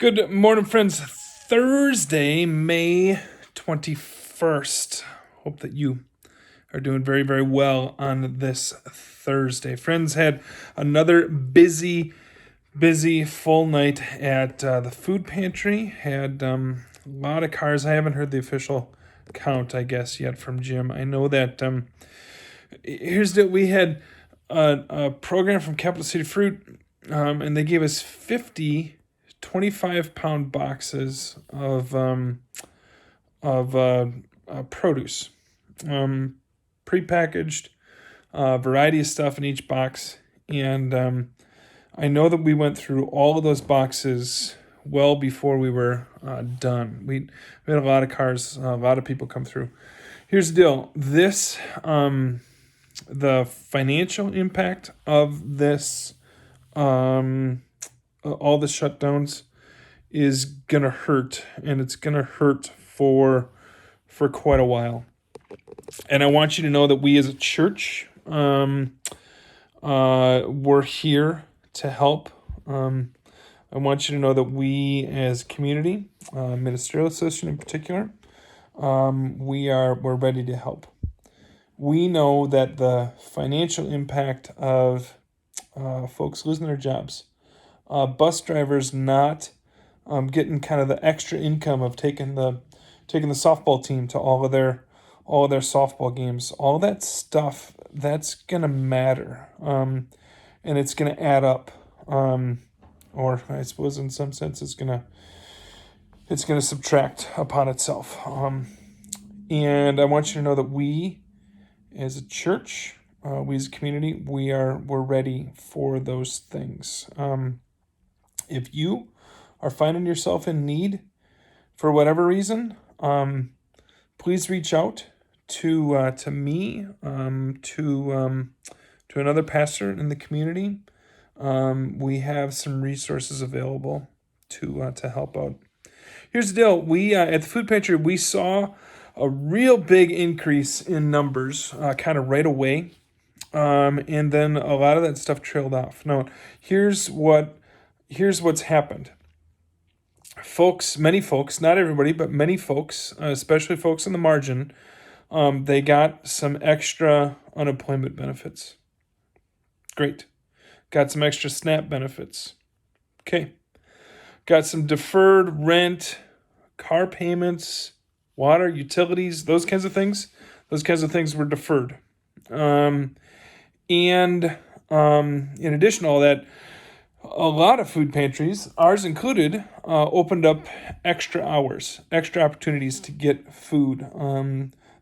Good morning, friends. Thursday, May 21st. Hope that you are doing very, very well on this Thursday. Friends, had another busy full night at the food pantry. Had a lot of cars. I haven't heard the official count, I guess, yet from Jim. I know that we had a program from Capital City Fruit, and they gave us 50 25-pound boxes of produce, prepackaged, variety of stuff in each box. And I know that we went through all of those boxes well before we were done. We had a lot of cars, a lot of people come through. Here's the deal. This, the financial impact of this, all the shutdowns is gonna hurt, and it's gonna hurt for quite a while. And I want you to know that we as a church, we're here to help. I want you to know that we as community, ministerial association in particular, we're ready to help. We know that the financial impact of folks losing their jobs, bus drivers not getting kind of the extra income of taking the softball team to all of their softball games, all that stuff, that's gonna matter, and it's gonna add up, or I suppose in some sense it's gonna subtract upon itself. And I want you to know that we as a church, we as a community, we're ready for those things. If you are finding yourself in need for whatever reason, please reach out to me, to another pastor in the community. We have some resources available to help out. Here's the deal. We at the food pantry, we saw a real big increase in numbers kind of right away. And then a lot of that stuff trailed off. Now, here's what's happened. Many folks, not everybody, but many folks, especially folks on the margin, they got some extra unemployment benefits. Great. Got some extra SNAP benefits. Okay. Got some deferred rent, car payments, water, utilities, those kinds of things. Those kinds of things were deferred. And in addition to all that, a lot of food pantries, ours included, opened up extra hours, extra opportunities to get food.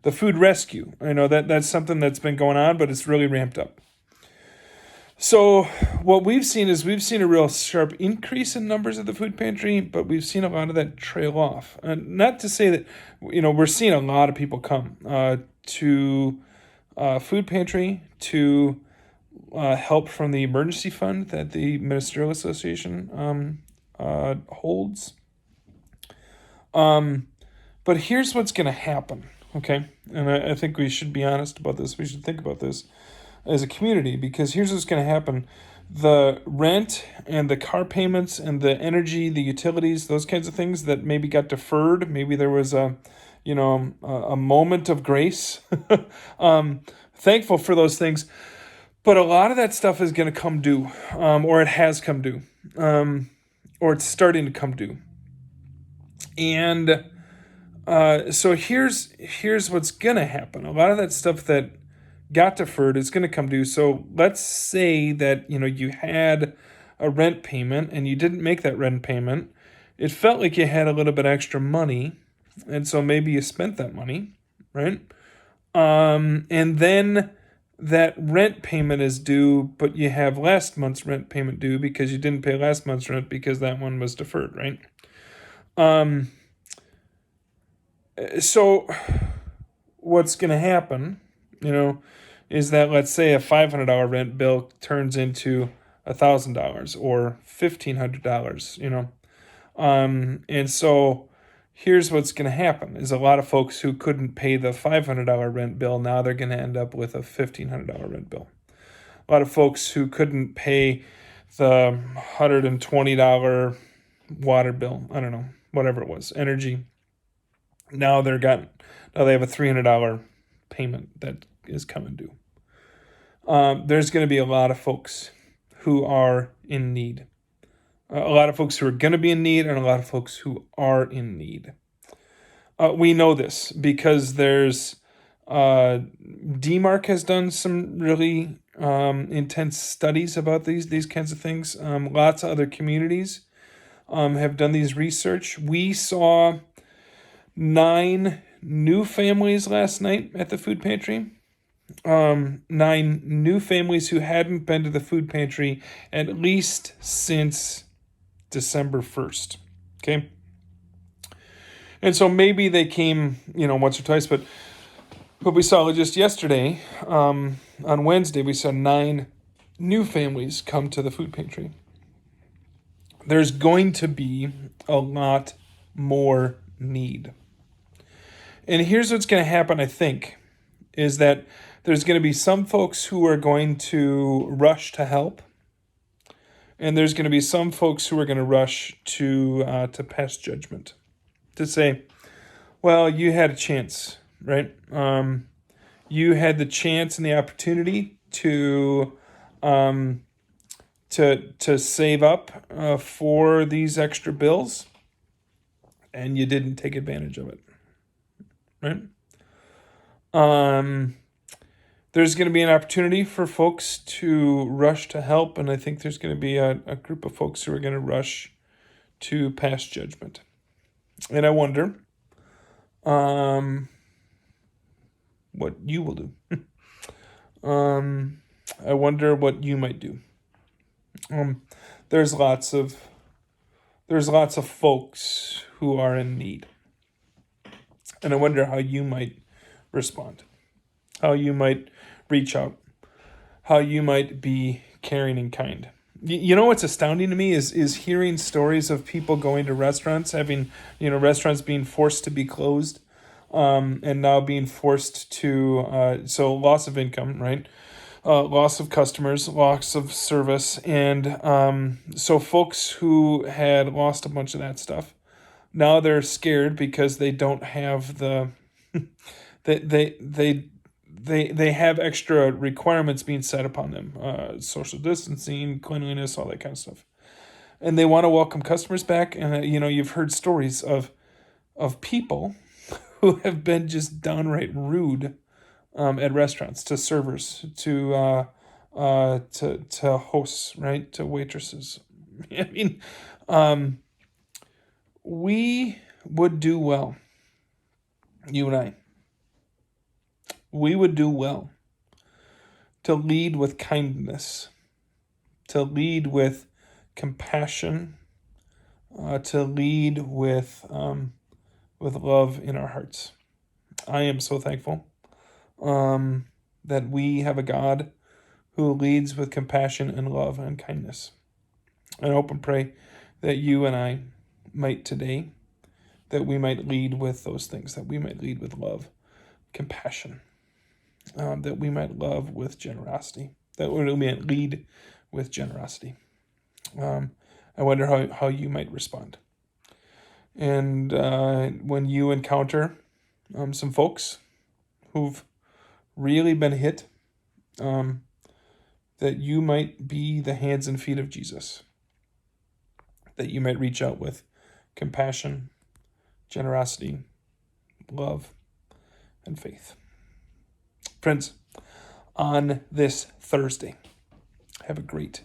The food rescue, I know that's something that's been going on, but it's really ramped up. So what we've seen a real sharp increase in numbers at the food pantry, but we've seen a lot of that trail off. Not to say that, we're seeing a lot of people come to food pantry to help from the emergency fund that the ministerial association holds. But here's what's going to happen, okay? And I think we should be honest about this. We should think about this as a community, because here's what's going to happen. The rent and the car payments and the energy, the utilities, those kinds of things that maybe got deferred. Maybe there was a moment of grace. Thankful for those things. But a lot of that stuff is going to come due, or it has come due, or it's starting to come due. And so here's what's going to happen. A lot of that stuff that got deferred is going to come due. So let's say that you had a rent payment and you didn't make that rent payment. It felt like you had a little bit extra money, and so maybe you spent that money, right? And then that rent payment is due, but you have last month's rent payment due because you didn't pay last month's rent because that one was deferred, right? So what's going to happen, is that, let's say a $500 rent bill turns into $1,000 or $1,500, and so here's what's going to happen is a lot of folks who couldn't pay the $500 rent bill, now they're going to end up with a $1,500 rent bill. A lot of folks who couldn't pay the $120 water bill, I don't know, whatever it was, energy. Now they have a $300 payment that is coming due. There's going to be a lot of folks who are in need. A lot of folks who are going to be in need, and a lot of folks who are in need. We know this because there's DMARC has done some really intense studies about these kinds of things. Lots of other communities have done these research. We saw 9 new families last night at the food pantry. 9 new families who hadn't been to the food pantry at least since December 1st. Okay. And so maybe they came, once or twice, but we saw just yesterday, on Wednesday, we saw 9 new families come to the food pantry. There's going to be a lot more need. And here's what's going to happen, I think, is that there's going to be some folks who are going to rush to help. And there's going to be some folks who are going to rush to pass judgment. To say, well, you had a chance, right? You had the chance and the opportunity to save up for these extra bills, and you didn't take advantage of it, right? There's going to be an opportunity for folks to rush to help, and I think there's going to be a group of folks who are going to rush to pass judgment. And I wonder what you will do. I wonder what you might do. There's lots of folks who are in need. And I wonder how you might respond, how you might reach out, how you might be caring and kind. You know what's astounding to me is hearing stories of people going to restaurants, having, restaurants being forced to be closed, and now being forced to, so loss of income, right? Loss of customers, loss of service. And so folks who had lost a bunch of that stuff, now they're scared because they don't have the, they have extra requirements being set upon them, social distancing, cleanliness, all that kind of stuff. And they want to welcome customers back. And, you've heard stories of people who have been just downright rude at restaurants, to servers, to hosts, right, to waitresses. I mean, we would do well, you and I. We would do well to lead with kindness, to lead with compassion, to lead with love in our hearts. I am so thankful that we have a God who leads with compassion and love and kindness. And I hope and pray that you and I might today, that we might lead with those things, that we might lead with love, compassion, that we might love with generosity, that we might lead with generosity. I wonder how you might respond. And when you encounter some folks who've really been hit, that you might be the hands and feet of Jesus, that you might reach out with compassion, generosity, love, and faith. Friends, on this Thursday, have a great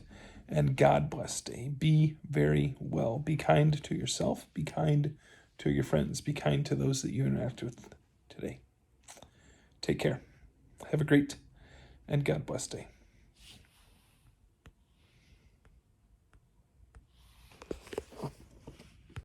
and God-blessed day. Be very well. Be kind to yourself. Be kind to your friends. Be kind to those that you interact with today. Take care. Have a great and God-blessed day.